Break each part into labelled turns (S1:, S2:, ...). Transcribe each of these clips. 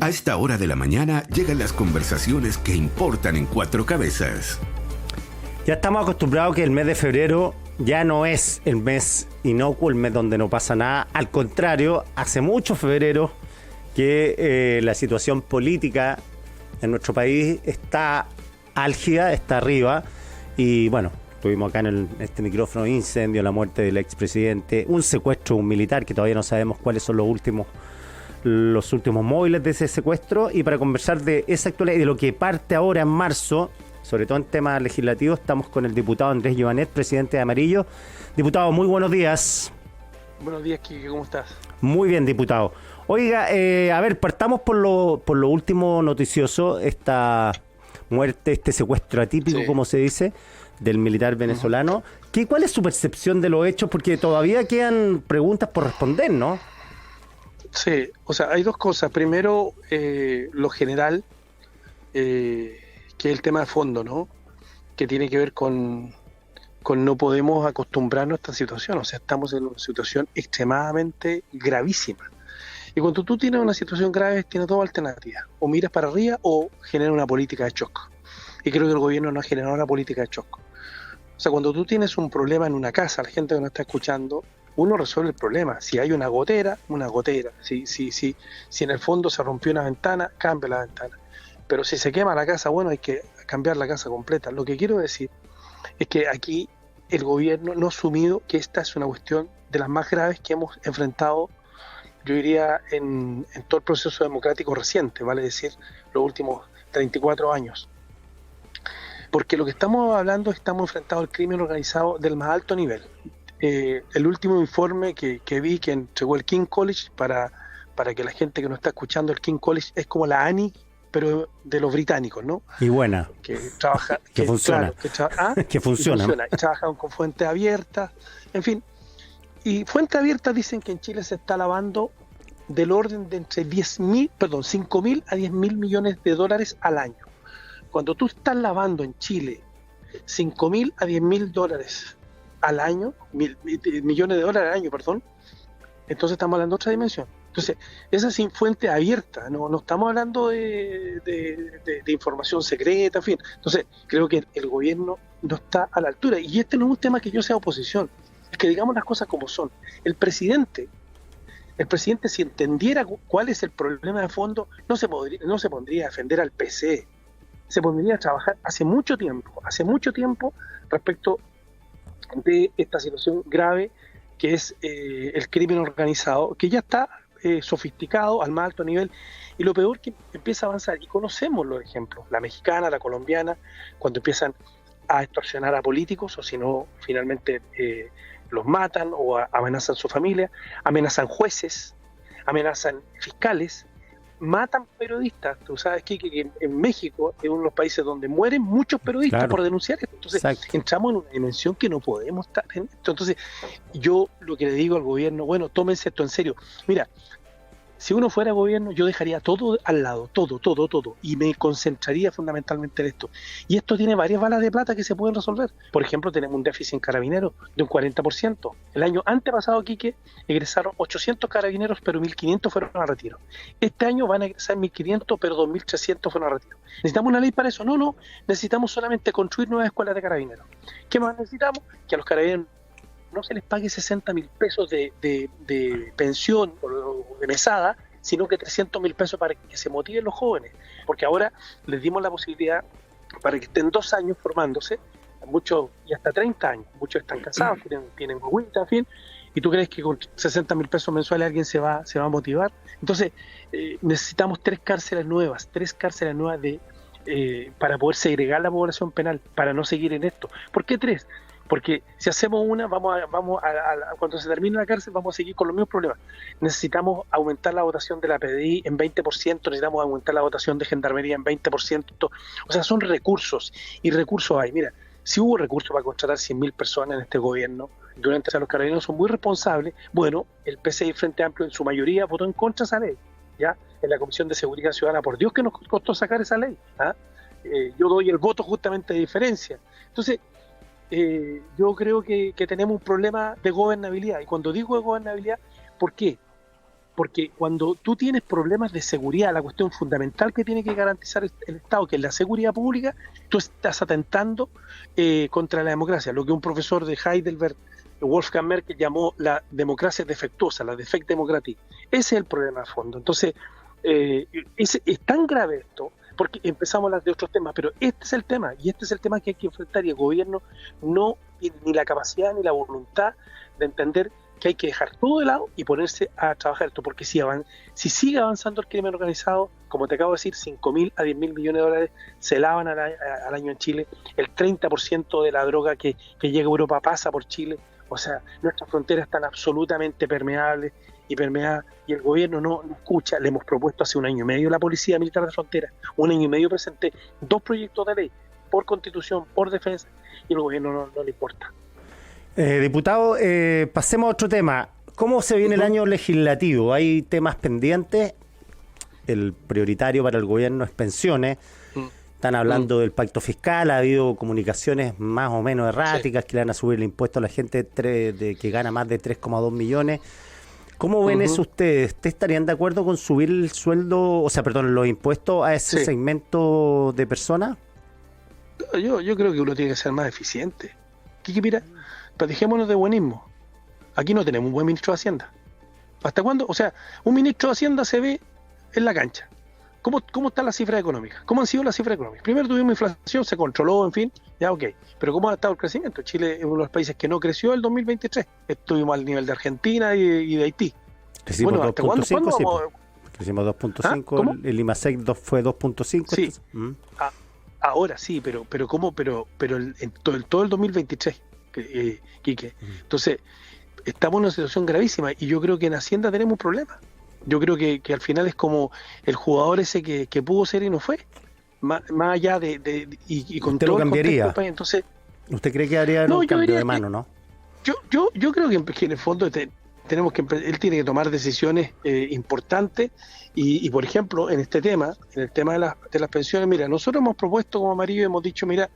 S1: A esta hora de la mañana llegan las conversaciones que importan en Cuatro Cabezas.
S2: Ya estamos acostumbrados que el mes de febrero ya no es el mes inocuo, el mes donde no pasa nada. Al contrario, hace mucho febrero que la situación política en nuestro país está álgida, está arriba. Y bueno, tuvimos acá en este micrófono incendio, la muerte del expresidente, un secuestro de un militar que todavía no sabemos cuáles son los últimos móviles de ese secuestro. Y para conversar de esa actualidad y de lo que parte ahora en marzo, sobre todo en temas legislativos, estamos con el diputado Andrés Givanet, presidente de Amarillo. Diputado, muy buenos días.
S3: Buenos días, Quique, ¿cómo estás?
S2: Muy bien, diputado. Oiga, a ver, partamos por lo último noticioso, esta muerte, este secuestro atípico, sí, como se dice, del militar venezolano. ¿Cuál es su percepción de los hechos? Porque todavía quedan preguntas por responder, ¿no?
S3: Sí, o sea, hay dos cosas. Primero, lo general, que es el tema de fondo, ¿no? Que tiene que ver con no podemos acostumbrarnos a esta situación. O sea, estamos en una situación extremadamente gravísima. Y cuando tú tienes una situación grave, tienes dos alternativas. O miras para arriba o genera una política de shock. Y creo que el gobierno no ha generado una política de shock. O sea, cuando tú tienes un problema en una casa, la gente que nos está escuchando, uno resuelve el problema. Si hay una gotera, una gotera. Si en el fondo se rompió una ventana, cambia la ventana. Pero si se quema la casa, bueno, hay que cambiar la casa completa. Lo que quiero decir es que aquí el gobierno no ha asumido que esta es una cuestión de las más graves que hemos enfrentado, yo diría, en todo el proceso democrático reciente, vale decir, los últimos 34 años. Porque lo que estamos hablando, estamos enfrentados al crimen organizado del más alto nivel. El último informe que vi que entregó el King College, para que la gente que nos está escuchando, el King College es como la ANI, pero de los británicos, ¿no?
S2: Y buena.
S3: Que trabaja,
S2: que funciona.
S3: Claro,
S2: que funciona.
S3: Y trabajan con fuentes abiertas, en fin. Y fuentes abiertas dicen que en Chile se está lavando del orden de entre 5.000 a 10.000 millones de dólares al año. Cuando tú estás lavando en Chile 5.000 a 10.000 dólares al año, millones de dólares al año, perdón, entonces estamos hablando de otra dimensión. Entonces, esa es sin fuente abierta, no estamos hablando de información secreta, en fin. Entonces, creo que el gobierno no está a la altura. Y este no es un tema que yo sea oposición, es que digamos las cosas como son. El presidente, si entendiera cuál es el problema de fondo, no se pondría a defender al PC, se pondría a trabajar hace mucho tiempo respecto de esta situación grave que es el crimen organizado, que ya está sofisticado al más alto nivel, y lo peor que empieza a avanzar, y conocemos los ejemplos, la mexicana, la colombiana, cuando empiezan a extorsionar a políticos, o si no, finalmente los matan o amenazan a su familia, amenazan jueces, amenazan fiscales, matan periodistas. Tú sabes que en México es uno de los países donde mueren muchos periodistas, claro, por denunciar esto. Entonces, exacto, entramos en una dimensión que no podemos estar en esto. Entonces, yo lo que le digo al gobierno, bueno, tómense esto en serio. Mira, si uno fuera gobierno, yo dejaría todo al lado, todo, y me concentraría fundamentalmente en esto. Y esto tiene varias balas de plata que se pueden resolver. Por ejemplo, tenemos un déficit en carabineros de un 40%. El año antepasado, Quique, egresaron 800 carabineros, pero 1.500 fueron a retiro. Este año van a egresar 1.500, pero 2.300 fueron a retiro. ¿Necesitamos una ley para eso? No, necesitamos solamente construir nuevas escuelas de carabineros. ¿Qué más necesitamos? Que a los carabineros no se les pague 60.000 pesos de pensión o de mesada, sino que 300.000 pesos para que se motiven los jóvenes, porque ahora les dimos la posibilidad para que estén 2 años formándose, muchos y hasta 30 años, muchos están casados, tienen guaguita, en fin, y tú crees que con 60.000 pesos mensuales alguien se va a motivar. Entonces necesitamos 3 cárceles nuevas para poder segregar la población penal, para no seguir en esto. ¿Por qué 3? Porque si hacemos una, cuando se termine la cárcel vamos a seguir con los mismos problemas. Necesitamos aumentar la votación de la PDI en 20%, necesitamos aumentar la votación de Gendarmería en 20%. O sea, son recursos, y recursos hay. Mira, si hubo recursos para contratar 100.000 personas en este gobierno, durante los carabineros son muy responsables, bueno, el PCI Frente Amplio en su mayoría votó en contra de esa ley, ¿ya? En la Comisión de Seguridad Ciudadana, por Dios que nos costó sacar esa ley, ¿ah? Yo doy el voto justamente de diferencia. Entonces, yo creo que tenemos un problema de gobernabilidad. Y cuando digo de gobernabilidad, ¿por qué? porque cuando tú tienes problemas de seguridad, la cuestión fundamental que tiene que garantizar el Estado, que es la seguridad pública, tú estás atentando contra la democracia, lo que un profesor de Heidelberg, Wolfgang Merkel, llamó la democracia defectuosa, la defect democratic. Ese es el problema de fondo. Entonces, es tan grave esto, porque empezamos a hablar de otros temas, pero este es el tema, y este es el tema que hay que enfrentar, y el gobierno no tiene ni la capacidad ni la voluntad de entender que hay que dejar todo de lado y ponerse a trabajar esto, porque si sigue avanzando el crimen organizado, como te acabo de decir, 5.000 a 10.000 millones de dólares se lavan al año en Chile, el 30% de la droga que llega a Europa pasa por Chile, o sea, nuestras fronteras están absolutamente permeables y permeadas, y el gobierno no escucha. Le hemos propuesto hace 1 año y medio la Policía Militar de Frontera, 1 año y medio presenté 2 proyectos de ley, por constitución, por defensa, y el gobierno no le importa.
S2: Diputado, pasemos a otro tema. ¿Cómo se viene el año legislativo? ¿Hay temas pendientes? El prioritario para el gobierno es pensiones. Están hablando del pacto fiscal. Ha habido comunicaciones más o menos erráticas, que le van a subir el impuesto a la gente que gana más de 3,2 millones. ¿Cómo ven eso ustedes? ¿Ustedes estarían de acuerdo con subir el sueldo, los impuestos a ese segmento de personas?
S3: Yo creo que uno tiene que ser más eficiente. Mira, pero dejémonos de buenismo. Aquí no tenemos un buen ministro de Hacienda. ¿Hasta cuándo? O sea, un ministro de Hacienda se ve en la cancha. ¿Cómo están las cifras económicas? ¿Cómo han sido las cifras económicas? Primero tuvimos inflación, se controló, en fin, ya ok. Pero ¿cómo ha estado el crecimiento? Chile es uno de los países que no creció el 2023. Estuvimos al nivel de Argentina y de Haití.
S2: Crecimos 2.5, crecimos 2.5,
S3: ¿Ah?
S2: el IMASEC fue 2.5.
S3: Sí. Ahora sí, pero en todo el 2023, Quique. Entonces, estamos en una situación gravísima y yo creo que en Hacienda tenemos un problema. Yo creo que al final es como el jugador ese que pudo ser y no fue. Más allá y con
S2: ¿Usted
S3: todo
S2: lo cambiaría?
S3: Entonces,
S2: ¿usted cree que haría un cambio de mano, no?
S3: Yo creo que en el fondo tenemos que él tiene que tomar decisiones importantes y por ejemplo en este tema, en el tema de las pensiones, mira, nosotros hemos propuesto como Amarillo, hemos dicho, mira,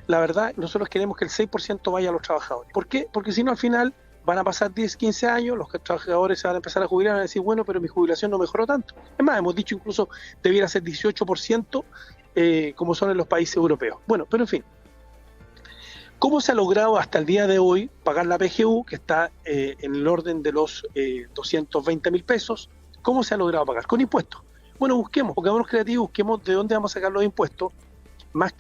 S3: la verdad, nosotros queremos que el 6% vaya a los trabajadores. ¿Por qué? Porque si no al final van a pasar 10, 15 años, los trabajadores se van a empezar a jubilar y van a decir, bueno, pero mi jubilación no mejoró tanto. Es más, hemos dicho incluso debiera ser 18% como son en los países europeos. Bueno, pero en fin. ¿Cómo se ha logrado hasta el día de hoy pagar la PGU, que está en el orden de los 220.000 pesos? ¿Cómo se ha logrado pagar? Con impuestos. Bueno, pongámonos creativos, busquemos de dónde vamos a sacar los impuestos, más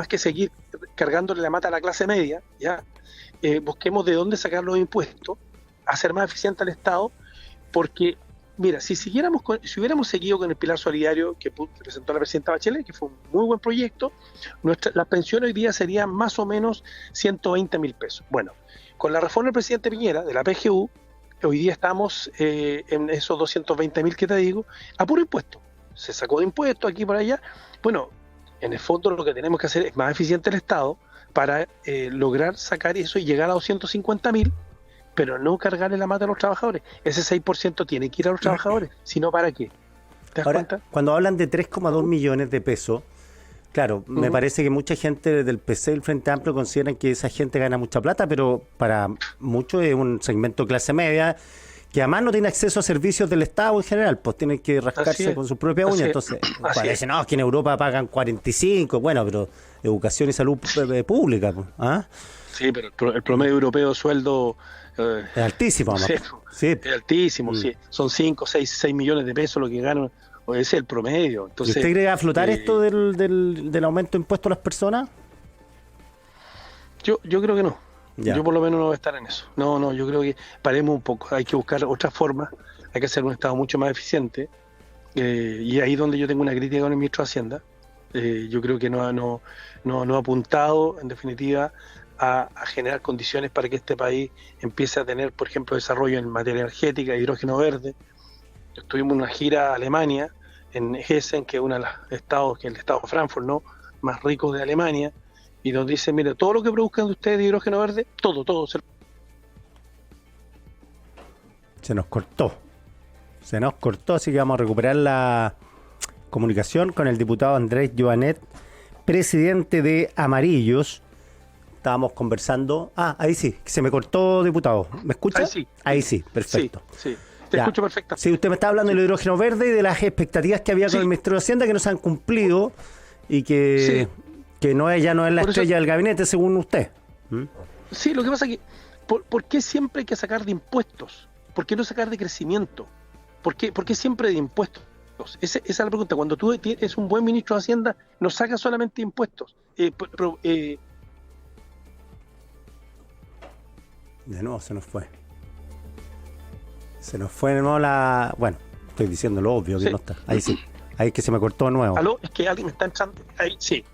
S3: que seguir cargándole la mata a la clase media, ¿ya? Busquemos de dónde sacar los impuestos, hacer más eficiente al Estado, porque, mira, si hubiéramos seguido con el pilar solidario que presentó la presidenta Bachelet, que fue un muy buen proyecto, las pensiones hoy día serían más o menos 120.000 pesos. Bueno, con la reforma del presidente Piñera, de la PGU, hoy día estamos en esos 220.000 que te digo, a puro impuesto. Se sacó de impuestos aquí y por allá. Bueno, en el fondo lo que tenemos que hacer es más eficiente el Estado para lograr sacar eso y llegar a 250.000, pero no cargarle la mata a los trabajadores. Ese 6% tiene que ir a los trabajadores, si no, ¿para qué? ¿Te das cuenta?
S2: Cuando hablan de 3,2 millones de pesos, claro, me parece que mucha gente del PC y el Frente Amplio consideran que esa gente gana mucha plata, pero para muchos es un segmento clase media que además no tiene acceso a servicios del Estado en general, pues tienen que rascarse con su propia uña. Entonces, parece, no, es que en Europa pagan 45, bueno, pero educación y salud pública. ¿Ah?
S3: Sí, pero el promedio europeo de sueldo
S2: es altísimo,
S3: sí, es altísimo, sí. Son 5, 6 millones de pesos lo que ganan, ese es el promedio. Entonces,
S2: ¿y usted cree aflotar esto del aumento de impuestos a las personas?
S3: Yo creo que no.
S2: Ya.
S3: Yo por lo menos no voy a estar en eso. No, yo creo que paremos un poco. Hay que buscar otras formas. Hay que hacer un Estado mucho más eficiente. Y ahí donde yo tengo una crítica con el ministro de Hacienda. Yo creo que no ha apuntado, en definitiva, a generar condiciones para que este país empiece a tener, por ejemplo, desarrollo en materia energética, hidrógeno verde. Estuvimos en una gira a Alemania, en Hessen, que es uno de los estados, que es el estado de Frankfurt, ¿no?, más ricos de Alemania, y nos dicen, mire, todo lo que produzcan ustedes de hidrógeno verde, todo.
S2: Se nos cortó, así que vamos a recuperar la comunicación con el diputado Andrés Joanet, presidente de Amarillos. Estábamos conversando. Ahí sí, se me cortó, diputado. ¿Me escucha?
S3: Ahí sí.
S2: Ahí sí, perfecto.
S3: Sí. Te
S2: Ya.
S3: escucho perfectamente.
S2: Sí, usted me está hablando del hidrógeno verde y de las expectativas que había con
S3: Sí.
S2: el Ministerio de Hacienda que no se han cumplido y que,
S3: Sí.
S2: que ya no es la
S3: Por eso-
S2: estrella del gabinete, según usted. ¿Mm?
S3: Sí, lo que pasa es que, ¿por qué siempre hay que sacar de impuestos? ¿Por qué no sacar de crecimiento? ¿Por qué siempre de impuestos? Esa es la pregunta. Cuando tú eres un buen ministro de Hacienda, no sacas solamente impuestos.
S2: De nuevo se nos fue. Se nos fue de nuevo la... Bueno, estoy diciendo lo obvio que
S3: Sí.
S2: no está. Ahí sí. Ahí es que se me cortó de nuevo.
S3: ¿Aló? Es que alguien me está entrando. Ahí, sí.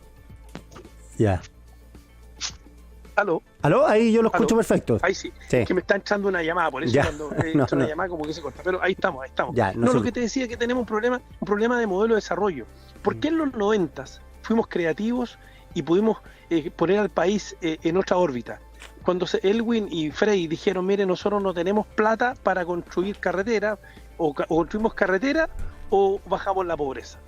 S2: Ya.
S3: ¿Aló?
S2: ¿Aló? Ahí yo lo escucho
S3: ¿Aló?
S2: perfecto.
S3: Ahí sí.
S2: Sí.
S3: Que me está entrando una llamada, por eso
S2: Ya.
S3: cuando
S2: No,
S3: entra una
S2: no.
S3: llamada como que se corta. Pero ahí estamos.
S2: Ya,
S3: No,
S2: se-
S3: lo que te decía es que tenemos un problema de modelo de desarrollo. ¿Por qué en los 90s fuimos creativos y pudimos poner al país en otra órbita? Cuando Elwin y Frey dijeron, mire, nosotros no tenemos plata para construir carretera, o construimos carretera o bajamos la pobreza.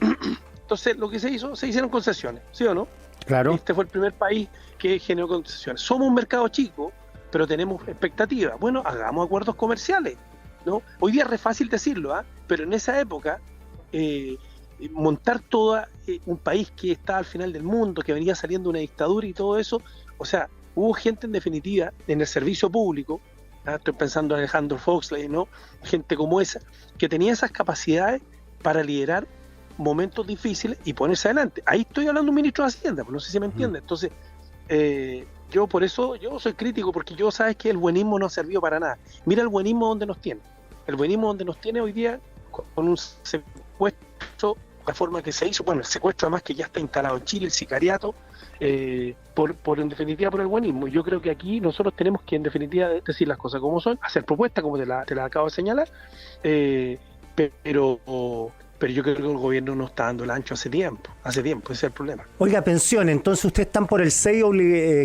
S3: Entonces, lo que se hicieron concesiones, ¿sí o no?
S2: Claro.
S3: Este fue el primer país que generó concesiones. Somos un mercado chico, pero tenemos expectativas. Bueno, hagamos acuerdos comerciales, ¿no? Hoy día es re fácil decirlo, pero en esa época montar todo un país que está al final del mundo, que venía saliendo de una dictadura y todo eso, o sea, hubo gente en definitiva en el servicio público, estoy pensando en Alejandro Foxley, ¿no? Gente como esa, que tenía esas capacidades para liderar momentos difíciles y ponerse adelante. Ahí estoy hablando de un ministro de Hacienda, pues no sé si me entiende. Entonces, yo por eso, yo soy crítico, porque yo sabes que el buenismo no ha servido para nada. Mira el buenismo donde nos tiene. El buenismo donde nos tiene hoy día con un secuestro, la forma que se hizo, bueno, el secuestro además que ya está instalado en Chile, el sicariato, en definitiva por el buenismo. Yo creo que aquí nosotros tenemos que en definitiva decir las cosas como son, hacer propuestas como te la acabo de señalar, pero yo creo que el gobierno no está dando el ancho hace tiempo, ese es el problema.
S2: Oiga, pensión, entonces ustedes están por el 6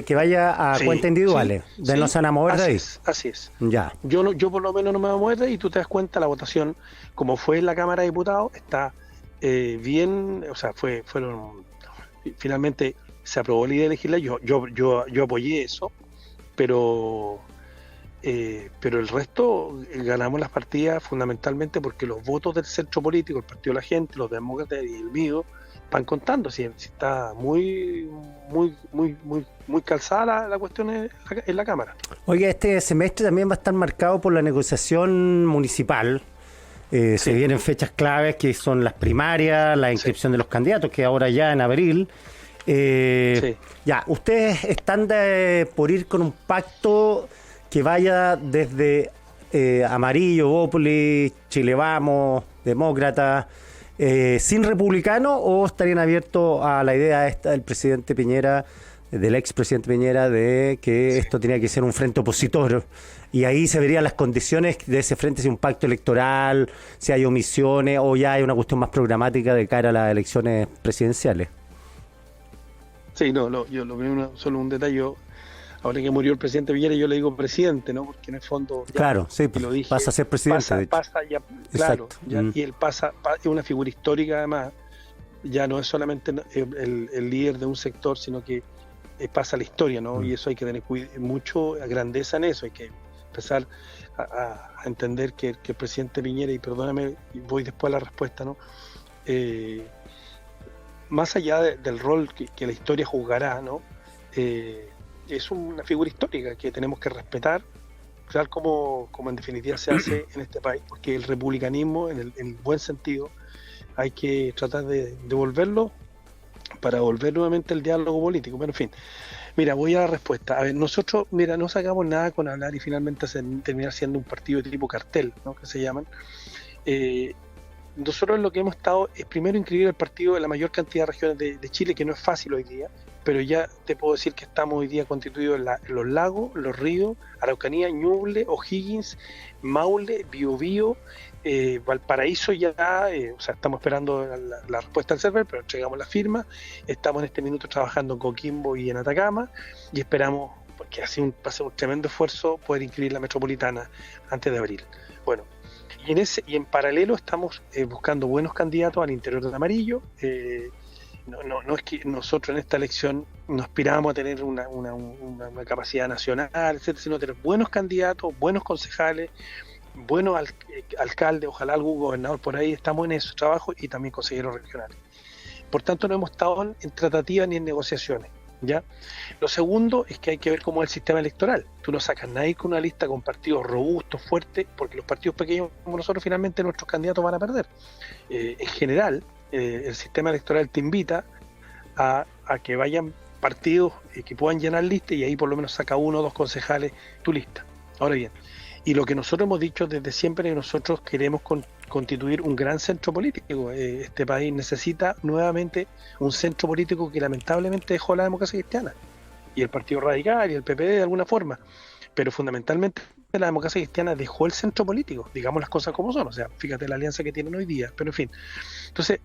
S2: que vaya a
S3: Sí,
S2: cuentas individuales,
S3: sí,
S2: no se van a mover de ahí.
S3: Así es.
S2: Ya.
S3: Yo por lo menos no me voy a mover de ahí, y tú te das cuenta, la votación, como fue en la Cámara de Diputados, está bien, o sea, finalmente se aprobó la idea de legislar, yo apoyé eso, pero el resto ganamos las partidas fundamentalmente porque los votos del centro político, el Partido de la Gente, los demócratas y el mío, van contando. Si está muy calzada la cuestión en la Cámara.
S2: Oiga, este semestre también va a estar marcado por la negociación municipal. Se vienen fechas claves que son las primarias, la inscripción de los candidatos, que ahora ya en abril. Ya, ustedes están por ir con un pacto que vaya desde Amarillo, Bópoli, Chile Vamos, Demócrata, sin republicano, o estarían abiertos a la idea esta del presidente Piñera, del expresidente Piñera, de que esto tenía que ser un frente opositor, y ahí se verían las condiciones de ese frente, si un pacto electoral, si hay omisiones o ya hay una cuestión más programática de cara a las elecciones presidenciales?
S3: Sí, yo lo primero, solo un detalle. Ahora que murió el presidente Piñera, yo le digo presidente, ¿no? Porque en el fondo,
S2: claro, sí,
S3: lo dije,
S2: pasa a ser presidente.
S3: pasa ya, claro, ya,
S2: Mm.
S3: y él es una figura histórica además, ya no es solamente el líder de un sector, sino que pasa a la historia, ¿no? Y eso hay que tener mucho grandeza en eso, hay que empezar a entender que el presidente Piñera, y perdóname, y voy después a la respuesta, ¿no? Más allá del rol que la historia juzgará, ¿no? Es una figura histórica que tenemos que respetar, tal como en definitiva se hace en este país, porque el republicanismo, en el buen sentido, hay que tratar de devolverlo para volver nuevamente al diálogo político. Pero en fin, mira, voy a la respuesta. A ver, nosotros, mira, no sacamos nada con hablar y finalmente terminar siendo un partido de tipo cartel, ¿no? Que se llaman. Nosotros lo que hemos estado es primero inscribir el partido en la mayor cantidad de regiones de Chile, que no es fácil hoy día, pero ya te puedo decir que estamos hoy día constituidos en los lagos, los ríos, Araucanía, Ñuble, O'Higgins, Maule, Biobío, Valparaíso ya, o sea, estamos esperando la respuesta del server, pero entregamos la firma, estamos en este minuto trabajando en Coquimbo y en Atacama, y esperamos, porque ha sido un tremendo esfuerzo, poder inscribir la metropolitana antes de abril. Bueno, y en paralelo estamos buscando buenos candidatos al interior del Amarillo. No es que nosotros en esta elección no aspiramos a tener una capacidad nacional, etcétera, sino tener buenos candidatos, buenos concejales, buenos alcaldes, ojalá algún gobernador por ahí, estamos en ese trabajo, y también consejeros regionales. Por tanto, no hemos estado en tratativas ni en negociaciones, ¿ya? Lo segundo es que hay que ver cómo es el sistema electoral. Tú no sacas nadie con una lista con partidos robustos, fuertes, porque los partidos pequeños como nosotros, finalmente nuestros candidatos van a perder. En general, el sistema electoral te invita a que vayan partidos que puedan llenar listas, y ahí por lo menos saca 1 o 2 concejales tu lista. Ahora bien, y lo que nosotros hemos dicho desde siempre, que nosotros queremos constituir un gran centro político. Este país necesita nuevamente un centro político que lamentablemente dejó la democracia cristiana, y el Partido Radical y el PPD de alguna forma, pero fundamentalmente la democracia cristiana dejó el centro político, digamos las cosas como son. O sea, fíjate la alianza que tienen hoy día, pero en fin. Entonces,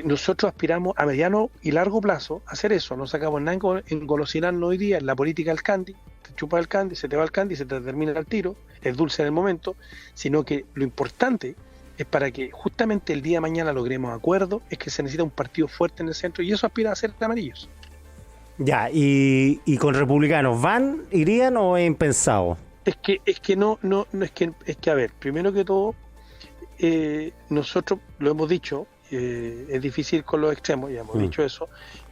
S3: nosotros aspiramos a mediano y largo plazo a hacer eso. No sacamos nada en engolosinarnos hoy día en la política del candy. Te chupa el candy, se te va el candy, se te termina el tiro, es dulce en el momento, sino que lo importante es, para que justamente el día de mañana logremos acuerdo, es que se necesita un partido fuerte en el centro, y eso aspira a ser de amarillos.
S2: Ya, y con republicanos, irían o es impensado?
S3: Es que a ver, primero que todo, nosotros lo hemos dicho, es difícil con los extremos, ya hemos dicho eso,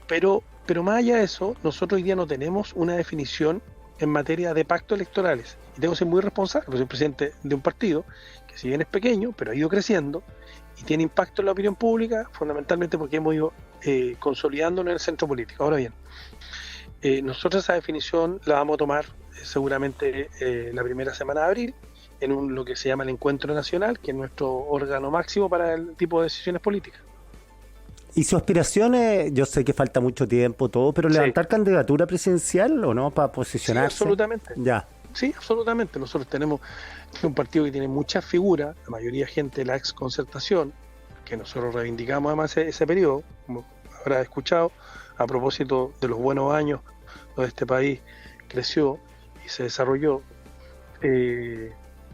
S3: pero más allá de eso, nosotros hoy día no tenemos una definición en materia de pactos electorales, y tengo que ser muy responsable, porque soy presidente de un partido que, si bien es pequeño, pero ha ido creciendo y tiene impacto en la opinión pública, fundamentalmente porque hemos ido consolidándonos en el centro político. Ahora bien, nosotros esa definición la vamos a tomar seguramente la primera semana de abril, en lo que se llama el Encuentro Nacional, que es nuestro órgano máximo para el tipo de decisiones políticas.
S2: ¿Y sus aspiraciones? Yo sé que falta mucho tiempo, todo, pero ¿levantar candidatura presidencial o no para posicionarse?
S3: Sí, absolutamente.
S2: Ya.
S3: Sí, absolutamente. Nosotros tenemos un partido que tiene muchas figuras, la mayoría gente de la ex Concertación, que nosotros reivindicamos además ese periodo, como habrás escuchado, a propósito de los buenos años donde este país creció y se desarrolló.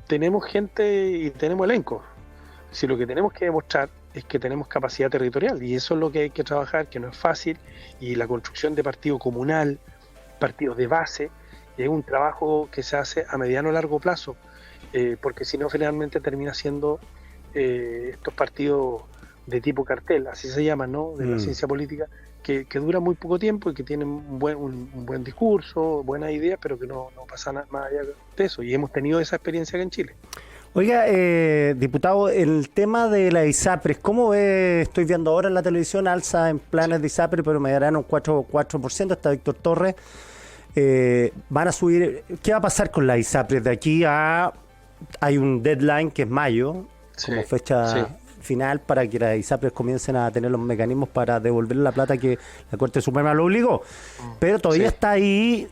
S3: Tenemos gente y tenemos elenco. Si lo que tenemos que demostrar es que tenemos capacidad territorial, y eso es lo que hay que trabajar, que no es fácil, y la construcción de partido comunal, partidos de base, es un trabajo que se hace a mediano o largo plazo, porque si no, finalmente termina siendo estos partidos de tipo cartel, así se llaman, ¿no?, de la ciencia política, que duran muy poco tiempo y que tienen un buen discurso, buenas ideas, pero que no pasa nada más allá de eso, y hemos tenido esa experiencia acá en Chile.
S2: Oiga, diputado, el tema de la ISAPRES, ¿cómo ve? Estoy viendo ahora en la televisión alza en planes de ISAPRES, pero me darán un 4%, está Víctor Torres. Van a subir. ¿Qué va a pasar con la ISAPRES? De aquí a... Hay un deadline que es mayo, como fecha final, para que las ISAPRES comiencen a tener los mecanismos para devolver la plata que la Corte Suprema lo obligó. Pero todavía está ahí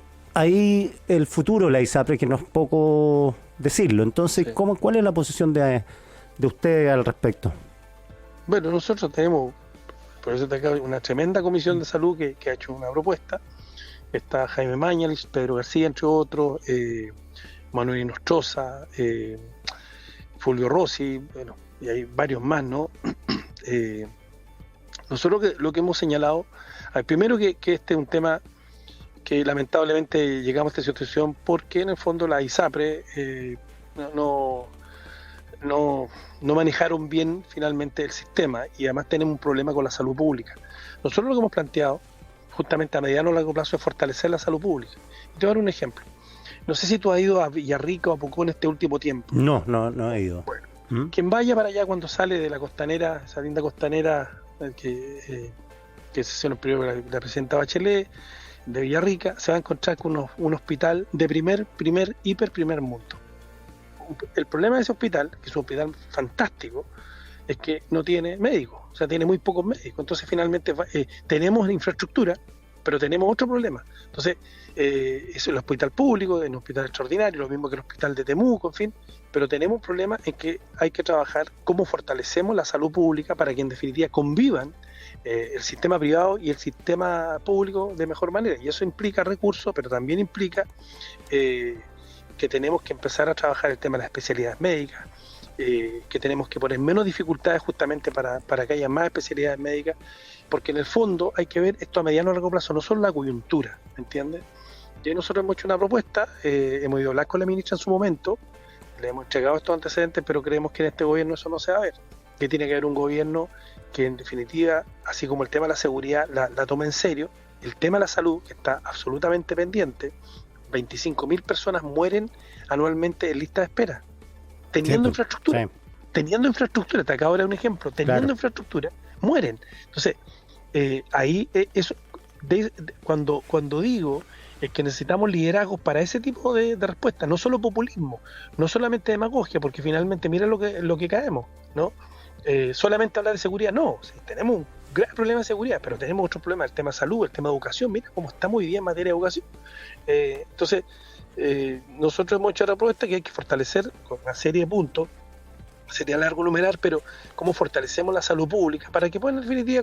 S2: el futuro de la ISAPRES, que no es poco decirlo. Entonces, ¿cuál es la posición de usted al respecto?
S3: Bueno, nosotros tenemos, por eso acá, una tremenda comisión de salud que ha hecho una propuesta. Está Jaime Mañalich, Pedro García, entre otros, Manuel Inostroza, Fulvio Rossi, bueno, y hay varios más, ¿no? Nosotros lo que hemos señalado, primero que este es un tema que lamentablemente llegamos a esta situación porque en el fondo la ISAPRE no manejaron bien finalmente el sistema, y además tenemos un problema con la salud pública. Nosotros lo que hemos planteado justamente a mediano o largo plazo es fortalecer la salud pública. Y te voy a dar un ejemplo. No sé si tú has ido a Villarrica o a Pucón en este último tiempo.
S2: No he ido.
S3: Bueno, quien vaya para allá cuando sale de la costanera, esa linda costanera que se hizo en el periodo de la presidenta Bachelet, de Villarrica, se va a encontrar con un hospital de primer mundo. El problema de ese hospital, que es un hospital fantástico, es que no tiene médicos, o sea, tiene muy pocos médicos. Entonces, finalmente, tenemos infraestructura, pero tenemos otro problema. Entonces, es el hospital público, es un hospital extraordinario, lo mismo que el hospital de Temuco, en fin, pero tenemos un problema en que hay que trabajar cómo fortalecemos la salud pública para que, en definitiva, convivan el sistema privado y el sistema público de mejor manera, y eso implica recursos, pero también implica que tenemos que empezar a trabajar el tema de las especialidades médicas, que tenemos que poner menos dificultades justamente para que haya más especialidades médicas, porque en el fondo hay que ver esto a mediano o largo plazo, no solo la coyuntura, ¿me entiendes? Y nosotros hemos hecho una propuesta, hemos ido a hablar con la ministra en su momento, le hemos entregado estos antecedentes, pero creemos que en este gobierno eso no se va a ver, que tiene que haber un gobierno que en definitiva, así como el tema de la seguridad, la tome en serio, el tema de la salud, que está absolutamente pendiente. 25.000 personas mueren anualmente en lista de espera, teniendo infraestructura.
S2: Sí.
S3: Teniendo infraestructura, te acabo de dar un ejemplo, teniendo infraestructura, mueren. Entonces, ahí eso, cuando digo que necesitamos liderazgos para ese tipo de respuesta, no solo populismo, no solamente demagogia, porque finalmente mira lo que caemos, ¿no? Solamente hablar de seguridad, no, sí, tenemos un gran problema de seguridad, pero tenemos otros problemas, el tema de salud, el tema de educación, mira cómo estamos hoy día en materia de educación. Entonces, nosotros hemos hecho la propuesta que hay que fortalecer con una serie de puntos, sería largo numerar, pero cómo fortalecemos la salud pública para que puedan en definitiva